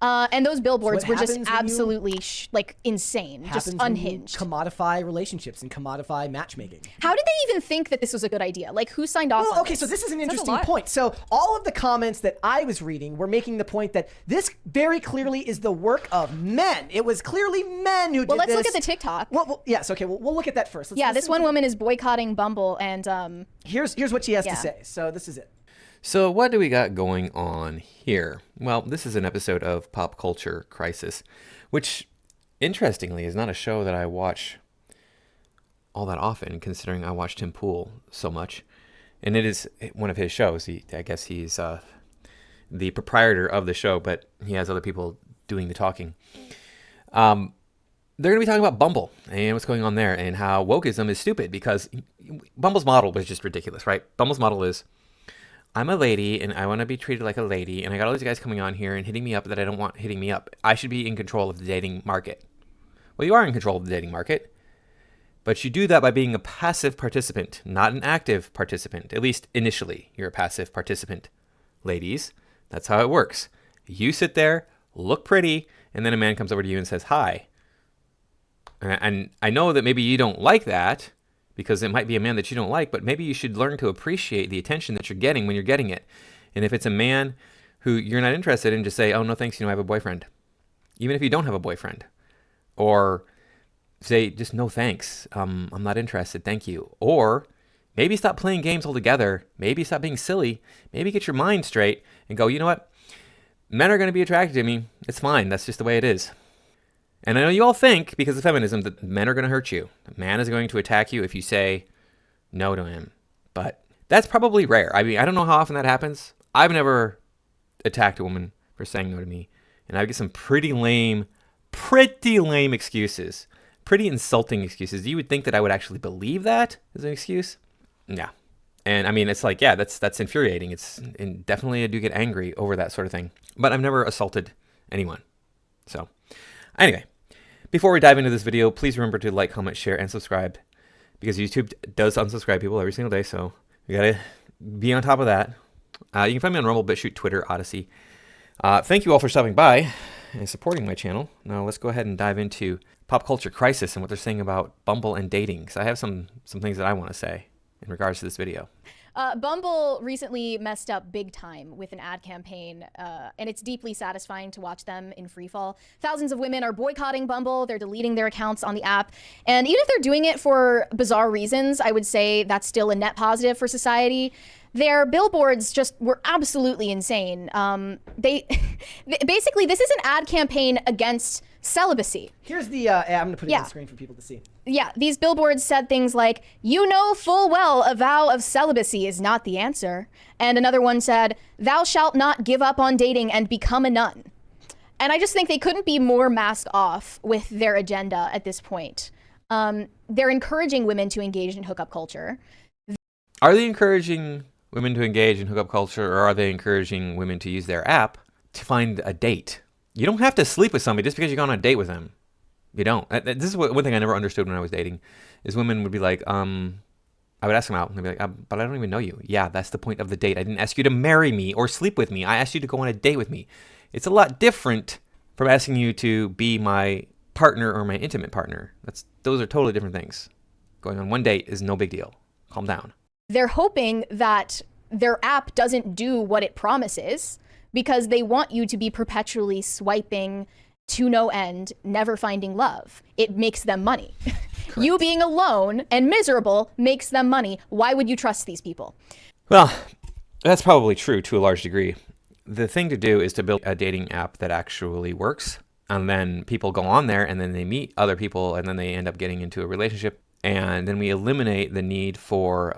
And those billboards were just happens absolutely like insane, just unhinged. Commodify relationships and commodify matchmaking. How did they even think that this was a good idea? Like, who signed off on Okay, this? so this is an interesting point. So all of the comments that I was reading were making the point that this very clearly is the work of men. It was clearly men who did this. Well, let's look at the TikTok. Yes, okay, we'll look at that first. This one woman is boycotting Bumble, and here's what she has to say. So this is it. So what do we got going on here? Well, this is an episode of Pop Culture Crisis, which, interestingly, is not a show that I watch all that often, considering I watch Tim Pool so much. And it is one of his shows. I guess he's the proprietor of the show, but he has other people doing the talking. They're going to be talking about Bumble and what's going on there and how wokeism is stupid, because Bumble's model was just ridiculous, right? Bumble's model is, I'm a lady and I want to be treated like a lady, and I got all these guys coming on here and hitting me up that I don't want hitting me up. I should be in control of the dating market. Well, you are in control of the dating market, but you do that by being a passive participant, not an active participant. At least initially, you're a passive participant. Ladies, that's how it works. You sit there, look pretty, and then a man comes over to you and says, hi. And I know that maybe you don't like that, because it might be a man that you don't like, but maybe you should learn to appreciate the attention that you're getting when you're getting it. And if it's a man who you're not interested in, just say, oh, no, thanks, I have a boyfriend. Even if you don't have a boyfriend. Or say, just no thanks, I'm not interested, thank you. Or maybe stop playing games altogether. Maybe stop being silly. Maybe get your mind straight and go, you know what? Men are going to be attracted to me. It's fine. That's just the way it is. And I know you all think, because of feminism, that men are going to hurt you. A man is going to attack you if you say no to him. But that's probably rare. I mean, I don't know how often that happens. I've never attacked a woman for saying no to me. And I get some pretty lame excuses. Pretty insulting excuses. You would think that I would actually believe that as an excuse? Yeah. And I mean, it's like, yeah, that's infuriating. And definitely I do get angry over that sort of thing. But I've never assaulted anyone. So anyway. Before we dive into this video, please remember to like, comment, share, and subscribe, because YouTube does unsubscribe people every single day, so we gotta be on top of that. You can find me on Rumble, BitChute, Twitter, Odyssey. Thank you all for stopping by and supporting my channel. Now let's go ahead and dive into Pop Culture Crisis and what they're saying about Bumble and dating, because I have some things that I want to say in regards to this video. Bumble recently messed up big time with an ad campaign, and it's deeply satisfying to watch them in freefall. Thousands of women are boycotting Bumble. They're deleting their accounts on the app. And even if they're doing it for bizarre reasons, I would say that's still a net positive for society. Their billboards just were absolutely insane. Basically, this is an ad campaign against celibacy. Here's the ad. I'm going to put it on the screen for people to see. Yeah, these billboards said things like, you know full well a vow of celibacy is not the answer. And another one said, thou shalt not give up on dating and become a nun. And I just think they couldn't be more masked off with their agenda at this point. They're encouraging women to engage in hookup culture. Are they encouraging women to engage in hookup culture, or are they encouraging women to use their app to find a date? You don't have to sleep with somebody just because you go on a date with them. You don't. This is one thing I never understood when I was dating, is women would be like, I would ask them out, and they'd be like, but I don't even know you. Yeah, that's the point of the date. I didn't ask you to marry me or sleep with me. I asked you to go on a date with me. It's a lot different from asking you to be my partner or my intimate partner. Those are totally different things. Going on one date is no big deal. Calm down. They're hoping that their app doesn't do what it promises, because they want you to be perpetually swiping to no end, never finding love. It makes them money. You being alone and miserable makes them money. Why would you trust these people? Well, that's probably true to a large degree. The thing to do is to build a dating app that actually works. And then people go on there and then they meet other people and then they end up getting into a relationship. And then we eliminate the need for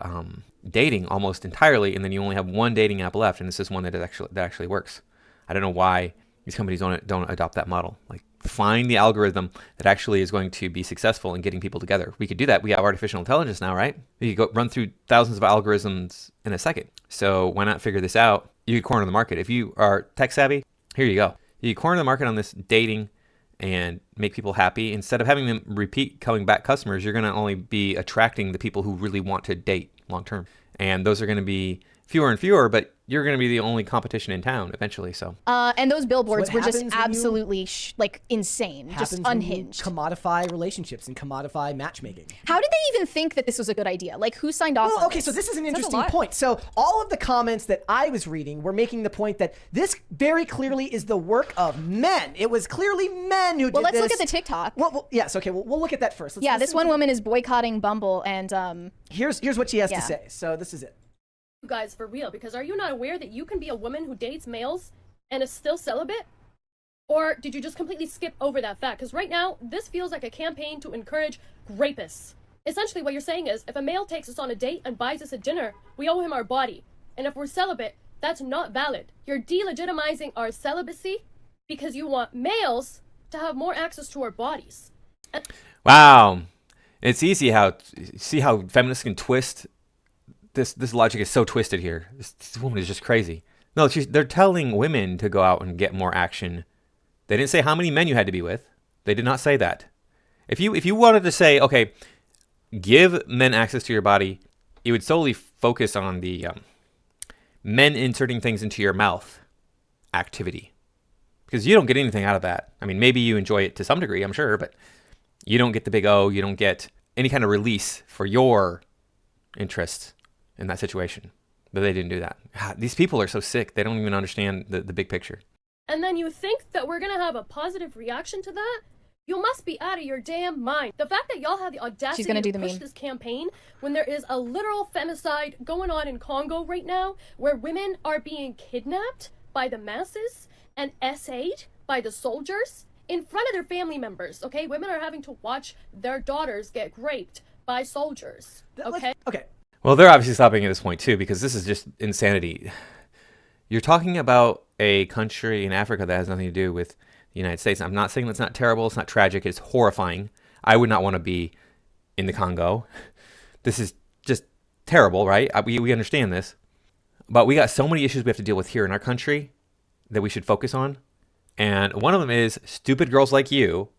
dating almost entirely. And then you only have one dating app left. And this is one that actually works. I don't know why these companies don't adopt that model. Like, find the algorithm that actually is going to be successful in getting people together. We could do that. We have artificial intelligence now, right? We could go run through thousands of algorithms in a second. So why not figure this out? You could corner the market. If you are tech savvy, here you go. You could corner the market on this dating and make people happy. Instead of having them repeat coming back customers, you're going to only be attracting the people who really want to date long term. And those are going to be fewer and fewer, but you're going to be the only competition in town eventually. So, And those billboards were just happens when you- absolutely like insane, just happens when you unhinged. commodify relationships and commodify matchmaking. How did they even think that this was a good idea? Like, who signed off on Well, okay, this? so this is an Says a interesting lot. point. So all of the comments that I was reading were making the point that this very clearly is the work of men. It was clearly men who did this. Well, let's look at the TikTok. Yes, okay, we'll look at that first. Let's Yeah, this listen one to- woman is boycotting Bumble, and Here's what she has Yeah. to say. So this is it. You guys, for real, because are you not aware that you can be a woman who dates males and is still celibate? Or did you just completely skip over that fact? Because right now, this feels like a campaign to encourage rapists. Essentially, what you're saying is, if a male takes us on a date and buys us a dinner, we owe him our body. And if we're celibate, that's not valid. You're delegitimizing our celibacy because you want males to have more access to our bodies. wow, it's easy see how feminists can twist this logic is so twisted here. This woman is just crazy. No, they're telling women to go out and get more action. They didn't say how many men you had to be with. They did not say that. If you wanted to say, okay, give men access to your body, you would solely focus on the men inserting things into your mouth activity. Because you don't get anything out of that. I mean, maybe you enjoy it to some degree, I'm sure, but you don't get the big O. You don't get any kind of release for your interests in that situation. But they didn't do that. God, these people are so sick. They don't even understand the big picture. And then you think that we're gonna have a positive reaction to that? You must be out of your damn mind. The fact that y'all have the audacity She's gonna do to the push meme. this campaign when there is a literal femicide going on in Congo right now, where women are being kidnapped by the masses and essayed by the soldiers in front of their family members, okay? Women are having to watch their daughters get raped by soldiers, okay? Okay. Well, they're obviously stopping at this point too, because this is just insanity. You're talking about a country in Africa that has nothing to do with the United States. I'm not saying that's not terrible. It's not tragic. It's horrifying. I would not want to be in the Congo. This is just terrible, right? We understand this. But we got so many issues we have to deal with here in our country that we should focus on. And one of them is stupid girls like you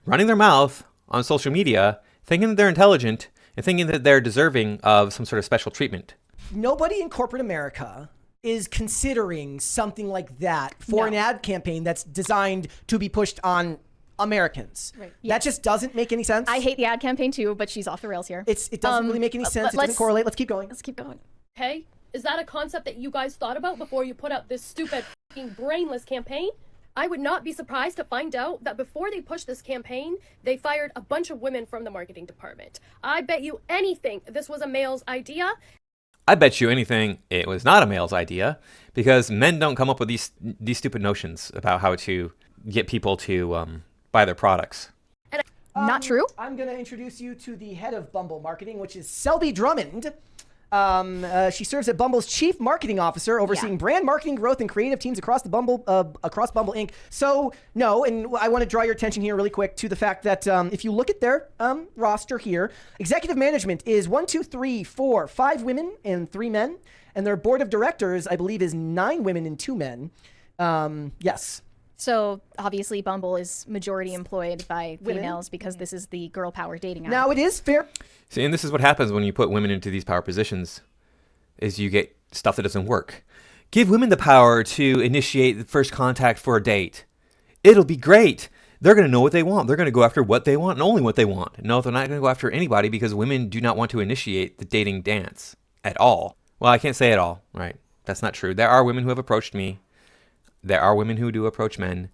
running their mouth on social media, thinking that they're intelligent and thinking that they're deserving of some sort of special treatment. Nobody in corporate America is considering something like that for No. an ad campaign that's designed to be pushed on Americans. Right. That just doesn't make any sense. I hate the ad campaign too, but she's off the rails here. It doesn't really make any sense. It doesn't let's- correlate. Let's keep going. Let's keep going. Okay? Is that a concept that you guys thought about before you put out this stupid fucking brainless campaign? I would not be surprised to find out that before they pushed this campaign, they fired a bunch of women from the marketing department. I bet you anything this was a male's idea. I bet you anything it was not a male's idea, because men don't come up with these stupid notions about how to get people to buy their products. Not true. I'm going to introduce you to the head of Bumble marketing, which is Selby Drummond. She serves as Bumble's chief marketing officer, overseeing brand marketing growth and creative teams across Bumble Inc. So no, and I want to draw your attention here really quick to the fact that if you look at their roster here, executive management is 5 women and 3 men, and their board of directors, I believe, is 9 women and 2 men. Yes. So obviously Bumble is majority employed by Women. females because this is the girl power dating app. Now it is fair. See, and this is what happens when you put women into these power positions, is you get stuff that doesn't work. Give women the power to initiate the first contact for a date. It'll be great. They're going to know what they want. They're going to go after what they want and only what they want. No, they're not going to go after anybody, because women do not want to initiate the dating dance at all. Well, I can't say at all, right? That's not true. There are women who have approached me. There are women who do approach men.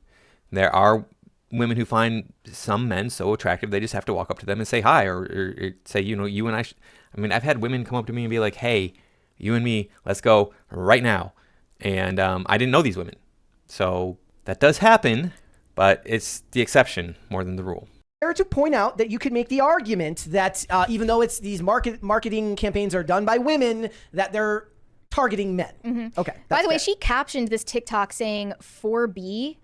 There are women who find some men so attractive they just have to walk up to them and say hi, or say, you and I. I mean, I've had women come up to me and be like, "Hey, you and me, let's go right now." And I didn't know these women, so that does happen, but it's the exception more than the rule. Fair to point out that you could make the argument that even though it's these marketing campaigns are done by women, that they're targeting men. Okay. By the way, fair. she captioned this TikTok saying 4B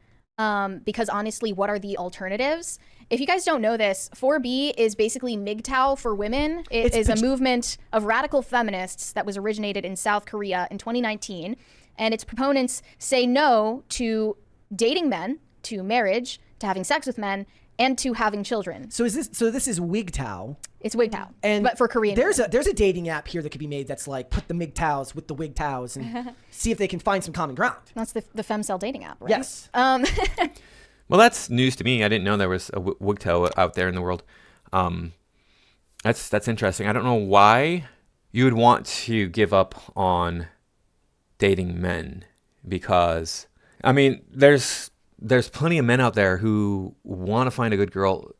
because honestly, what are the alternatives? If you guys don't know this, 4B is basically MGTOW for women. It is a movement of radical feminists that was originated in South Korea in 2019. And its proponents say no to dating men, to marriage, to having sex with men, and to having children. So this is WGTOW. It's WGTOW, And but for Korean. There's a dating app here that could be made that's like put the MGTOWs with the WGTOWs and see if they can find some common ground. That's the femcel dating app, right? Yes. Well, that's news to me. I didn't know there was a WGTOW out there in the world. That's interesting. I don't know why you would want to give up on dating men, because I mean, there's plenty of men out there who want to find a good girl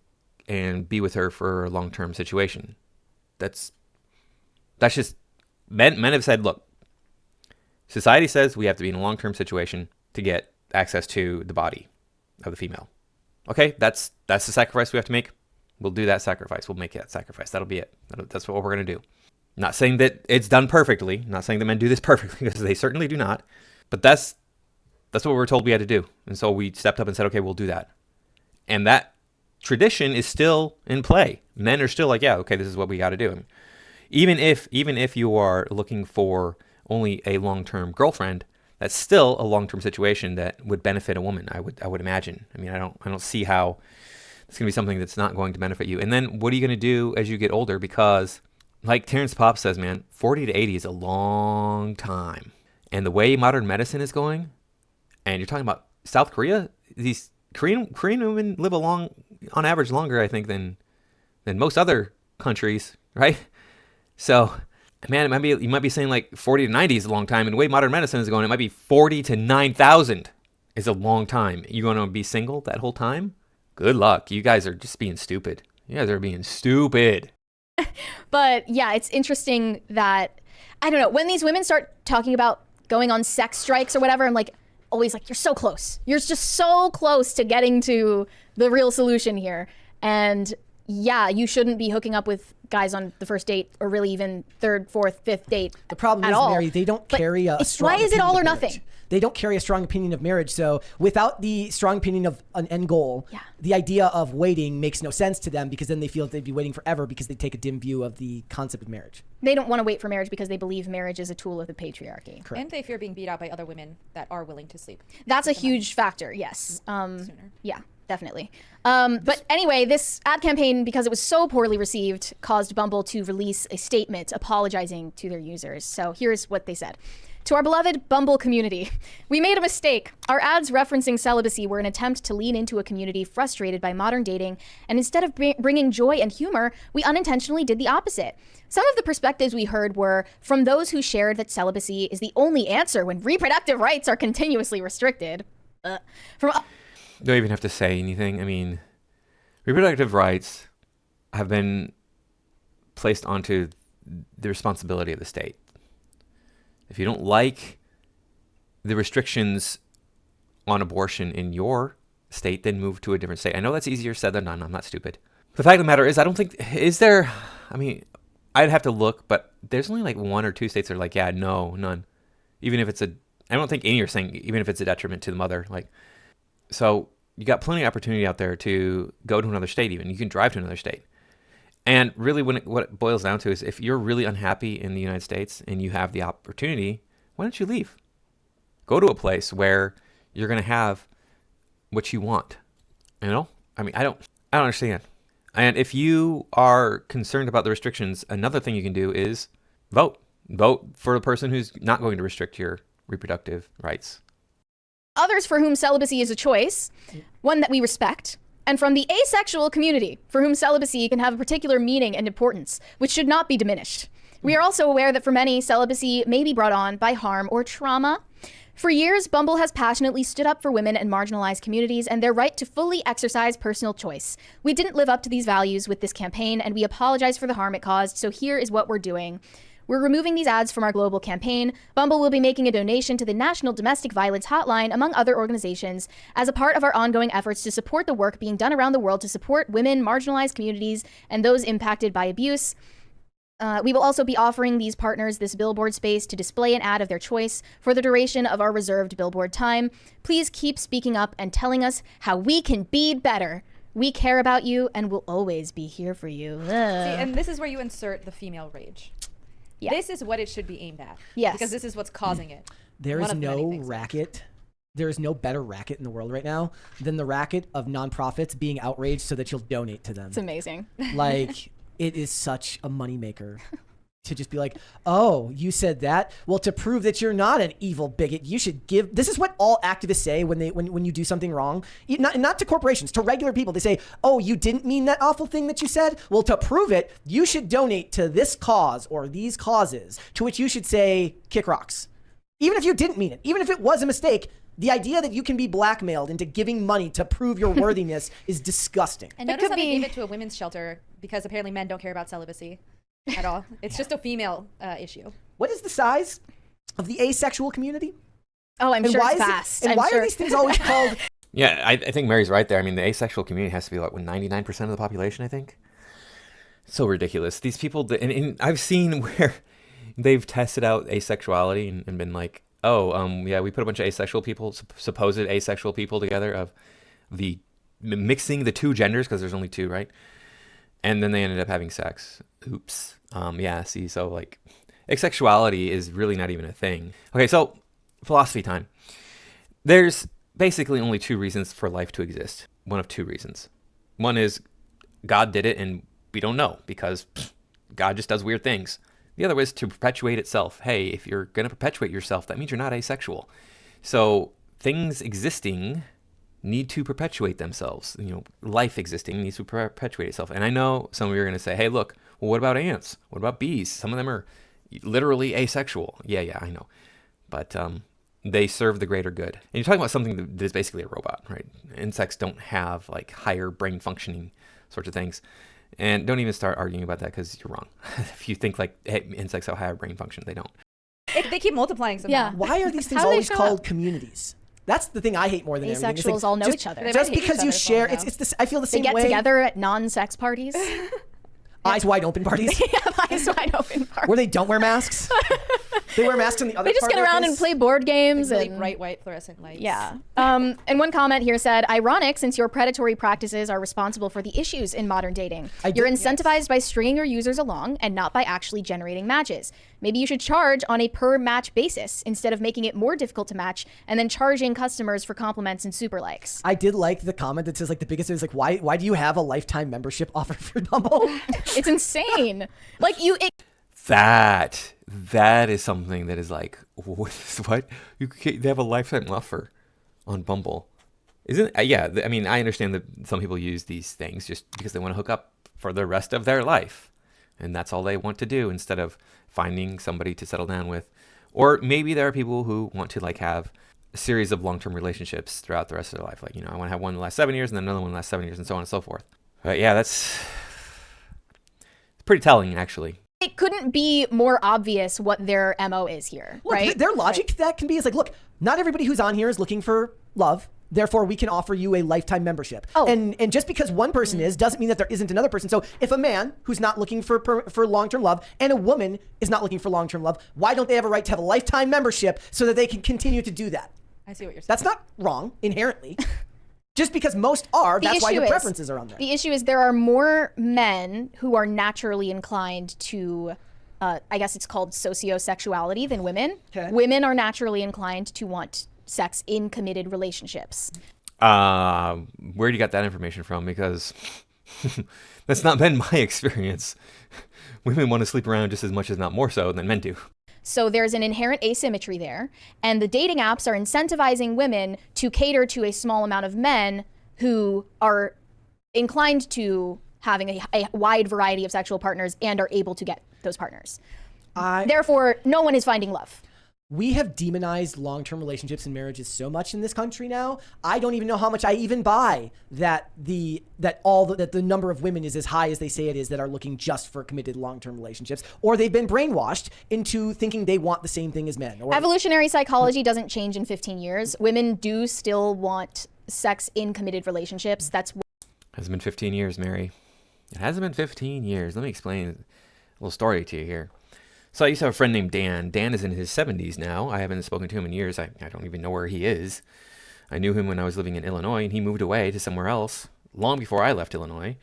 and be with her for a long-term situation. That's just men have said, look, society says we have to be in a long-term situation to get access to the body of the female. Okay, that's the sacrifice we have to make. We'll do that sacrifice. We'll make that sacrifice. That'll be it. That's what we're going to do. Not saying that it's done perfectly. Not saying that men do this perfectly, because they certainly do not. But that's what we were told we had to do. And so we stepped up and said, okay, we'll do that. And that tradition is still in play. Men are still like, yeah, okay, this is what we got to do. Even if you are looking for only a long-term girlfriend, that's still a long-term situation that would benefit a woman, I would imagine. I mean, I don't see how it's going to be something that's not going to benefit you. And then what are you going to do as you get older? Because like Terrence Popp says, man, 40 to 80 is a long time. And the way modern medicine is going, and you're talking about South Korea, these Korean women live on average longer, I think, than most other countries, right? So, man, you might be saying like 40 to 90 is a long time, and the way modern medicine is going, it might be 40 to 9,000 is a long time. You going to be single that whole time? Good luck. You guys are just being stupid. You guys are being stupid. But yeah, it's interesting that, I don't know, when these women start talking about going on sex strikes or whatever, I'm like, always like, you're so close. You're just so close to getting to the real solution here. And yeah, you shouldn't be hooking up with guys on the first date, or really even third, fourth, fifth date. The problem at is, all. Mary, they don't carry a strong why is it opinion all or of nothing? marriage. They don't carry a strong opinion of marriage. So without the strong opinion of an end goal, the idea of waiting makes no sense to them, because then they feel that they'd be waiting forever because they take a dim view of the concept of marriage. They don't want to wait for marriage because they believe marriage is a tool of the patriarchy. Correct. And they fear being beat out by other women that are willing to sleep. That's a huge factor, yes. Yeah, definitely. But anyway, this ad campaign, because it was so poorly received, caused Bumble to release a statement apologizing to their users. So here's what they said. To our beloved Bumble community, we made a mistake. Our ads referencing celibacy were an attempt to lean into a community frustrated by modern dating, and instead of bringing joy and humor, we unintentionally did the opposite. Some of the perspectives we heard were from those who shared that celibacy is the only answer when reproductive rights are continuously restricted. Don't even have to say anything. I mean, reproductive rights have been placed onto the responsibility of the state. If you don't like the restrictions on abortion in your state, then move to a different state. I know that's easier said than done. I'm not stupid. The fact of the matter is, I don't think, is there, I mean, I'd have to look, but there's only like 1 or 2 states that are like, yeah, no, none. Even if I don't think any are saying, even if it's a detriment to the mother. Like, so you got plenty of opportunity out there to go to another state even. You can drive to another state. And really, what it boils down to is, if you're really unhappy in the United States and you have the opportunity, why don't you leave? Go to a place where you're going to have what you want. You know? I mean, I don't understand. And if you are concerned about the restrictions, another thing you can do is vote. Vote for the person who's not going to restrict your reproductive rights. Others for whom celibacy is a choice, one that we respect, and from the asexual community, for whom celibacy can have a particular meaning and importance, which should not be diminished. We are also aware that for many, celibacy may be brought on by harm or trauma. For years, Bumble has passionately stood up for women and marginalized communities and their right to fully exercise personal choice. We didn't live up to these values with this campaign, and we apologize for the harm it caused, so here is what we're doing. We're removing these ads from our global campaign. Bumble will be making a donation to the National Domestic Violence Hotline, among other organizations, as a part of our ongoing efforts to support the work being done around the world to support women, marginalized communities, and those impacted by abuse. We will also be offering these partners this billboard space to display an ad of their choice for the duration of our reserved billboard time. Please keep speaking up and telling us how we can be better. We care about you and will always be here for you. See, and this is where you insert the female rage. Yeah. This is what it should be aimed at. Yes. Because this is what's causing it. There is no racket there is no better racket in the world right now than the racket of nonprofits being outraged so that you'll donate to them. It's amazing. Like, it is such a moneymaker to just be like, oh, you said that? Well, to prove that you're not an evil bigot, you should give. This is what all activists say when you do something wrong. Not to corporations, to regular people. They say, oh, you didn't mean that awful thing that you said? Well, to prove it, you should donate to this cause or these causes, to which you should say, kick rocks. Even if you didn't mean it, even if it was a mistake, the idea that you can be blackmailed into giving money to prove your worthiness is disgusting. And notice how they gave it to a women's shelter because apparently men don't care about celibacy at all. It's just a female issue. What is the size of the asexual community? Oh, I'm And sure why it's is it- vast. and I'm why sure. are these things always called? Yeah, I think Mary's right there. I mean, the asexual community has to be, 99% of the population, I think? So ridiculous. These people, and I've seen where they've tested out asexuality and been like, yeah, we put a bunch of asexual people, supposed asexual people together of the mixing the two genders, because there's only two, right? And then they ended up having sex. Oops. Yeah, see, so asexuality is really not even a thing. Okay, so philosophy time. There's basically only two reasons for life to exist. One of two reasons. One is God did it and we don't know because God just does weird things. The other was to perpetuate itself. Hey, if you're going to perpetuate yourself, that means you're not asexual. So things existing need to perpetuate themselves. Life existing needs to perpetuate itself. And I know some of you are going to say, hey, look, well, what about ants? What about bees? Some of them are literally asexual. Yeah, I know. But they serve the greater good. And you're talking about something that is basically a robot, right? Insects don't have higher brain functioning sorts of things. And don't even start arguing about that because you're wrong. If you think hey, insects have higher brain function, they don't. They keep multiplying somehow. Yeah. Why are these things How do they always show called up? communities? That's the thing I hate more than everything. It's Asexuals all know just- each other. They Just might hate because each you other share, falling it's out. this. I feel the They same get way. together at non-sex parties. Eyes wide open parties Eyes wide open parties. where they don't wear masks. They wear masks on the other. They just part get of their around and face. play board games. Really and bright white fluorescent lights. Yeah. And one comment here said, ironic since your predatory practices are responsible for the issues in modern dating. You're incentivized by stringing your users along and not by actually generating matches. Maybe you should charge on a per match basis instead of making it more difficult to match and then charging customers for compliments and super likes. I did like the comment that says the biggest is why do you have a lifetime membership offer for Bumble? It's insane. That is something that is what? They have a lifetime offer on Bumble. Isn't yeah, I mean, I understand that some people use these things just because they want to hook up for the rest of their life. And that's all they want to do instead of finding somebody to settle down with. Or maybe there are people who want to have a series of long-term relationships throughout the rest of their life. I want to have one in the last 7 years and then another one in the last 7 years and so on and so forth. But yeah, that's pretty telling, actually. It couldn't be more obvious what their MO is here, Look, right? their logic to that can be is look, not everybody who's on here is looking for love. Therefore, we can offer you a lifetime membership. Oh. And just because one person is doesn't mean that there isn't another person. So if a man who's not looking for long-term love and a woman is not looking for long-term love, why don't they have a right to have a lifetime membership so that they can continue to do that? I see what you're saying. That's not wrong inherently. Just because most are, that's why the preferences are on there. The issue is there are more men who are naturally inclined to, I guess it's called sociosexuality than women. Okay. Women are naturally inclined to want sex in committed relationships. Where do you got that information from? Because that's not been my experience. Women want to sleep around just as much, as not more so, than men do. So there's an inherent asymmetry there. And the dating apps are incentivizing women to cater to a small amount of men who are inclined to having a wide variety of sexual partners and are able to get those partners. Therefore, no one is finding love. We have demonized long-term relationships and marriages so much in this country now. I don't even know how much I even buy that the number of women is as high as they say it is that are looking just for committed long-term relationships, or they've been brainwashed into thinking they want the same thing as men. Or Evolutionary psychology doesn't change in 15 years. Women do still want sex in committed relationships. Hasn't been 15 years, Mary. It hasn't been 15 years. Let me explain a little story to you here. So I used to have a friend named Dan. Dan is in his 70s now. I haven't spoken to him in years. I don't even know where he is. I knew him when I was living in Illinois, and he moved away to somewhere else long before I left Illinois.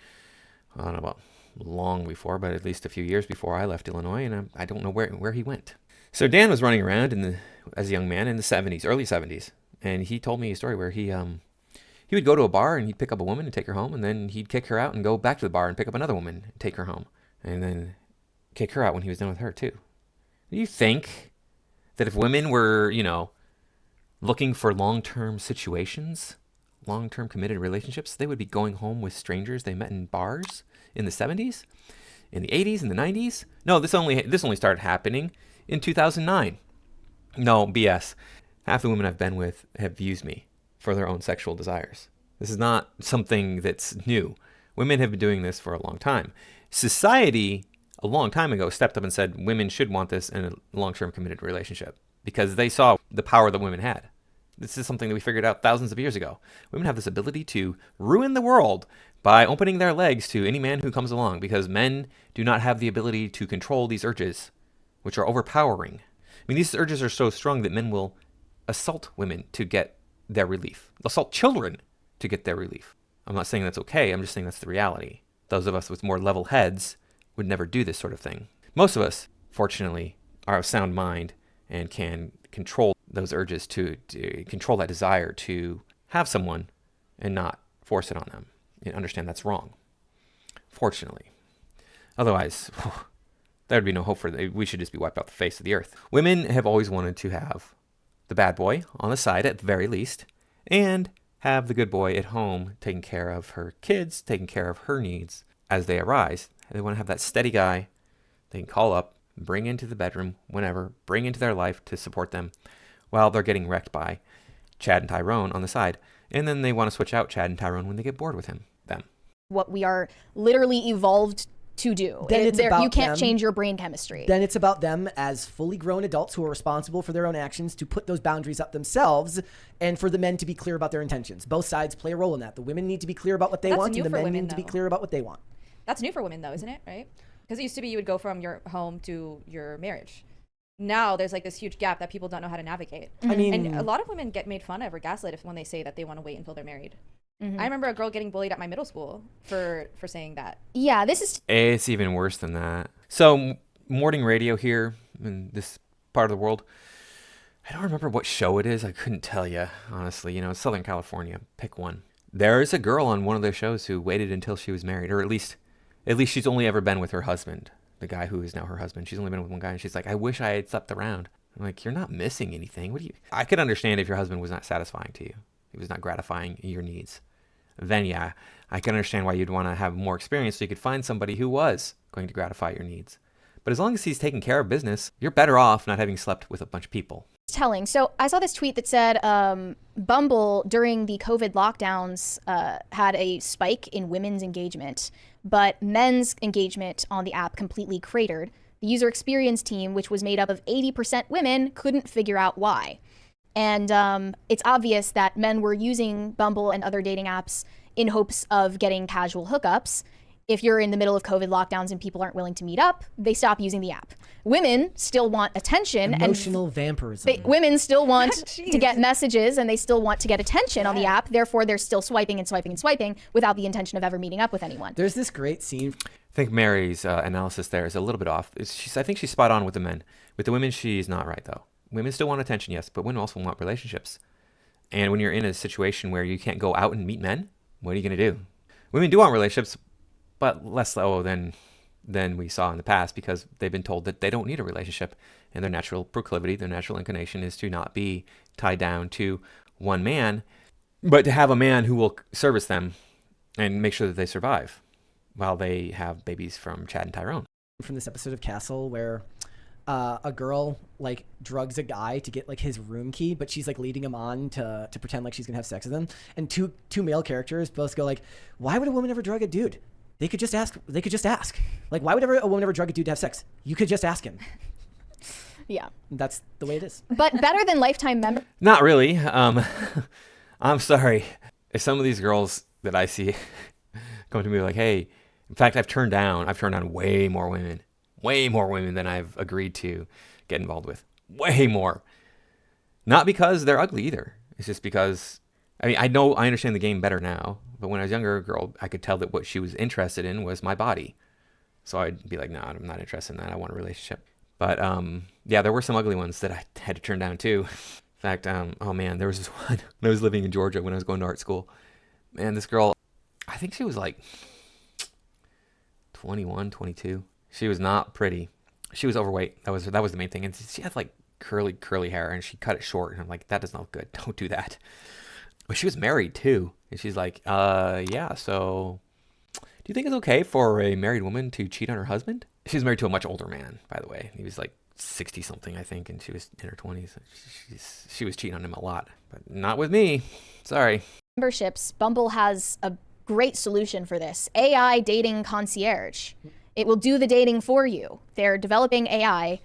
I don't know about long before, but at least a few years before I left Illinois, and I don't know where he went. So Dan was running around as a young man in the 70s, early 70s, And he told me a story where he would go to a bar and he'd pick up a woman and take her home, and then he'd kick her out and go back to the bar and pick up another woman and take her home, and then kick her out when he was done with her too. Do you think that if women were, looking for long-term situations, long-term committed relationships, they would be going home with strangers they met in bars in the 70s, in the 80s, in the 90s? No, this only started happening in 2009. No, BS. Half the women I've been with have used me for their own sexual desires. This is not something that's new. Women have been doing this for a long time. Society, a long time ago, stepped up and said women should want this in a long-term committed relationship because they saw the power that women had. This is something that we figured out thousands of years ago. Women have this ability to ruin the world by opening their legs to any man who comes along, because men do not have the ability to control these urges, which are overpowering. I mean, these urges are so strong that men will assault women to get their relief. They'll assault children to get their relief. I'm not saying that's okay. I'm just saying that's the reality. Those of us with more level heads would never do this sort of thing. Most of us, fortunately, are of sound mind and can control those urges to control that desire to have someone and not force it on them and understand that's wrong. Fortunately. Otherwise, there would be no hope for that. We should just be wiped off the face of the earth. Women have always wanted to have the bad boy on the side at the very least, and have the good boy at home taking care of her kids, taking care of her needs as they arise. They want to have that steady guy they can call up, bring into the bedroom whenever, bring into their life to support them while they're getting wrecked by Chad and Tyrone on the side. And then they want to switch out Chad and Tyrone when they get bored with them. What we are literally evolved to do. Then it's about you can't them. change your brain chemistry. Then it's about them as fully grown adults who are responsible for their own actions to put those boundaries up themselves, and for the men to be clear about their intentions. Both sides play a role in that. The women need to be clear about what they want, and the men need to be clear about what they want. That's new for women, though, isn't it? Right? Because it used to be you would go from your home to your marriage. Now there's like this huge gap that people don't know how to navigate. I mean, and a lot of women get made fun of or gaslit when they say that they want to wait until they're married. I remember a girl getting bullied at my middle school for saying that. Yeah, this is... It's even worse than that. So, morning radio here in this part of the world, I don't remember what show it is. I couldn't tell you, honestly. It's Southern California. Pick one. There is a girl on one of those shows who waited until she was married, or at least she's only ever been with her husband, the guy who is now her husband. She's only been with one guy, and she's like, I wish I had slept around. I'm like, you're not missing anything. I could understand if your husband was not satisfying to you. He was not gratifying your needs. Then yeah, I can understand why you'd want to have more experience so you could find somebody who was going to gratify your needs. But as long as he's taking care of business, you're better off not having slept with a bunch of people. Telling. So I saw this tweet that said Bumble during the COVID lockdowns had a spike in women's engagement, but men's engagement on the app completely cratered. The user experience team, which was made up of 80% women, couldn't figure out why. And it's obvious that men were using Bumble and other dating apps in hopes of getting casual hookups. If you're in the middle of COVID lockdowns and people aren't willing to meet up, they stop using the app. Women still want attention. Emotional vampirism. Women still want to get messages, and they still want to get attention on the app. Therefore, they're still swiping and swiping and swiping without the intention of ever meeting up with anyone. There's this great scene. I think Mary's analysis there is a little bit off. I think she's spot on with the men. With the women, she's not right, though. Women still want attention, yes, but women also want relationships. And when you're in a situation where you can't go out and meet men, what are you going to do? Women do want relationships, but less so than we saw in the past, because they've been told that they don't need a relationship, and their natural proclivity, their natural inclination is to not be tied down to one man, but to have a man who will service them and make sure that they survive while they have babies from Chad and Tyrone. From this episode of Castle where a girl like drugs a guy to get like his room key, but she's like leading him on to pretend like she's gonna have sex with him, and two male characters both go like, why would a woman ever drug a dude? They could just ask. Like, why would a woman ever drug a dude to have sex? You could just ask him. Yeah. That's the way it is. But better than lifetime member. Not really. I'm sorry. If some of these girls that I see come to me like, hey, in fact, I've turned down way more women than I've agreed to get involved with. Way more. Not because they're ugly either. It's just because, I understand the game better now, but when I was a younger girl, I could tell that what she was interested in was my body. So I'd be like, no, I'm not interested in that. I want a relationship. But yeah, there were some ugly ones that I had to turn down too. fact, oh man, there was this one when I was living in Georgia when I was going to art school. Man, this girl, I think she was like 21, 22. She was not pretty. She was overweight. That was the main thing. And she had like curly hair, and she cut it short. And I'm like, that does not look good. Don't do that. But she was married too. And she's like, yeah, so do you think it's okay for a married woman to cheat on her husband? She was married to a much older man, by the way. He was like 60 something, I think, and she was in her 20s. She was cheating on him a lot, but not with me. Sorry. Memberships, Bumble has a great solution for this. AI dating concierge. It will do the dating for you. They're developing AI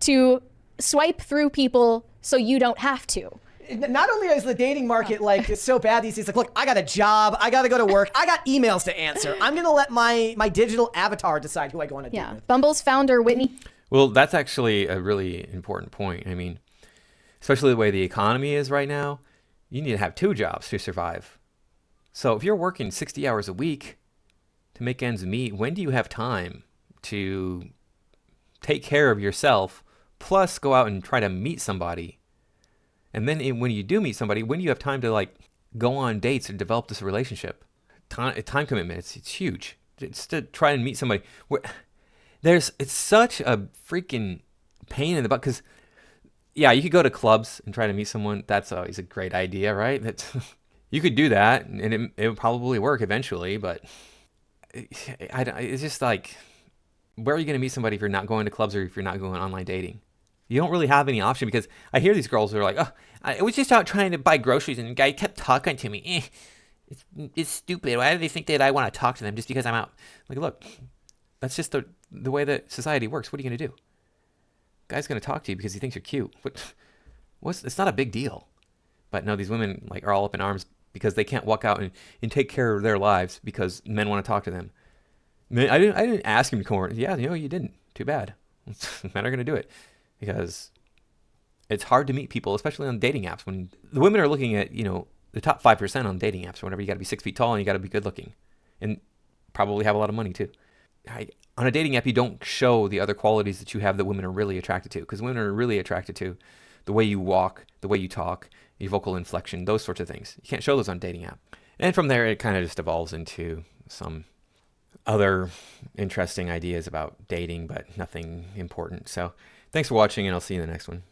to swipe through people so you don't have to. Not only is the dating market like so bad these days, like, look, I got a job, I got to go to work, I got emails to answer. I'm going to let my digital avatar decide who I go on a date with. Bumble's founder, Whitney. Well, that's actually a really important point. I mean, especially the way the economy is right now, you need to have 2 jobs to survive. So if you're working 60 hours a week to make ends meet, when do you have time to take care of yourself, plus go out and try to meet somebody? And then when you do meet somebody, when do you have time to like go on dates and develop this relationship? Time commitment, it's huge. It's to try and meet somebody. It's such a freaking pain in the butt, because yeah, you could go to clubs and try to meet someone. That's always a great idea, right? You could do that, and it would probably work eventually, but it's just like, where are you going to meet somebody if you're not going to clubs or if you're not going online dating? You don't really have any option, because I hear these girls who are like, oh, I was just out trying to buy groceries and the guy kept talking to me. It's stupid. Why do they think that I want to talk to them just because I'm out? Like, look, that's just the way that society works. What are you going to do? Guy's going to talk to you because he thinks you're cute. It's not a big deal. But no, these women like are all up in arms because they can't walk out and take care of their lives because men want to talk to them. Man, I didn't ask him to come over. Yeah, you didn't. Too bad. Men are going to do it because it's hard to meet people, especially on dating apps. When the women are looking at, the top 5% on dating apps or whatever, you got to be 6 feet tall and you got to be good looking and probably have a lot of money too. On a dating app, you don't show the other qualities that you have that women are really attracted to, because women are really attracted to the way you walk, the way you talk, your vocal inflection, those sorts of things. You can't show those on a dating app. And from there, it kind of just evolves into some other interesting ideas about dating, but nothing important. So thanks for watching, and I'll see you in the next one.